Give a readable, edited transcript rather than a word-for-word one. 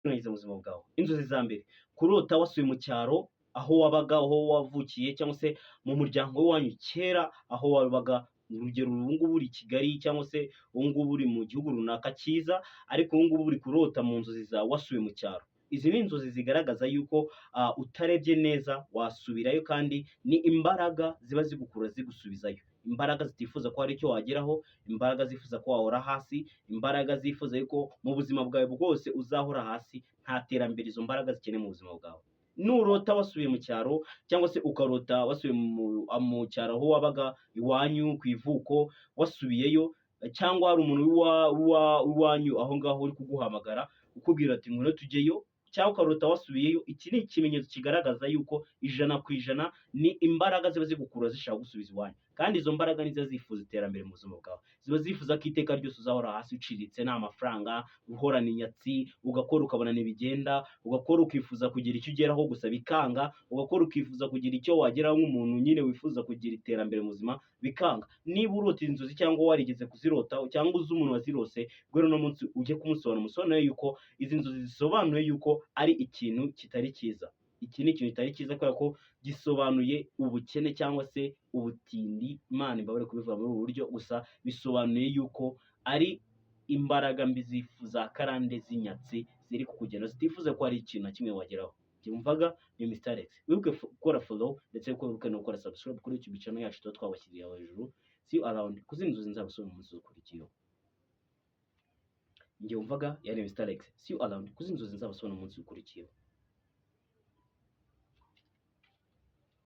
mu buzima bwawe. Inzozi za mbere, kurota wasubiye mu cyaro aho wabaga, aho wavukiye cyangwa se mu muryango w'iwanyu kera aho wabaga, urugero ubu ngubu uri i Kigali cyangwa se ubu ngubu uri mu gihugu runaka cyiza, ariko ubu ngubu uri kurota mu nzozi zawe wasubiye mu cyaro. Izi ni inzozi zigaragaza yuko utarebye neza wasubirayo, kandi ni imbaraga ziba zigukurura zigusubizayo. Imbaraga zitifuza ko hari icyo wageraho, imbaraga zifuza ko wahora hasi, imbaraga zifuza yuko mu buzima bwawe bwose uzahora hasi, nta terambere izo mbaraga zikeneye mu buzima bwawe. Nurota wasubiye mu cyaro cyangwa se ukarota wasubiye mu cyaro aho wabaga iwanyu ku ivuko, wasubiyeyo cyangwa hari umuntu w'iwanyu aho ngaho uri kuguhamagara ukubwira ati ngwino tujyeyo, cyangwa ukarota wasubiyeyo, iki ni ikimenyetso kigaragaza yuko ijana ku ijana ni imbaraga ziba zigukurura zishaka gusubiza iwanyu, kandi izo mbaraga nizo zifuza iterambere mu buzima bwawe, ziba zifuza ko iteka ryose uzahora hasi uciriritse nta mafaranga, uhorana inyatsi, ugakora ukabona ntibigenda, ugakora ukifuza kugira icyo ugeraho gusa bikanga, ugakora ukifuza kugira icyo wageraho nk'umuntu nyine wifuza kugira iterambere mu buzima bikanga. Niba urota inzozi cyangwa warigeze kuzirota cyangwa uzi umuntu wazirose, guhera uno munsi ujye kumusobanurira, umusobanurire yuko izi nzozi zisobanuye yuko ari ikintu kitari cyiza. Iki ni ikintu kitari cyiza kubera ko gisobanuye ubukene cyangwa se ubutindi, Imana imbabare kubivuga muri ubu buryo, gusa bisobanuye yuko ari imbaraga mbi za karande z'inyatsi ziri kukugenda, zitifuza ko hari ikintu na kimwe wageraho. Byumvaga ni Mr Alex. Wibuke gukora follow ndetse wibuke no gukora subscribe kuri YouTube channel yacu tuba twabashyiriye hejuru. See you around. Kuzindi nzozi nzabasubira mu munsi ukurikiyeho. Njye wumvaga yari Mr Alex. See you around. Kuzindi nzozi nzabasubira mu munsi ukurikiyeho.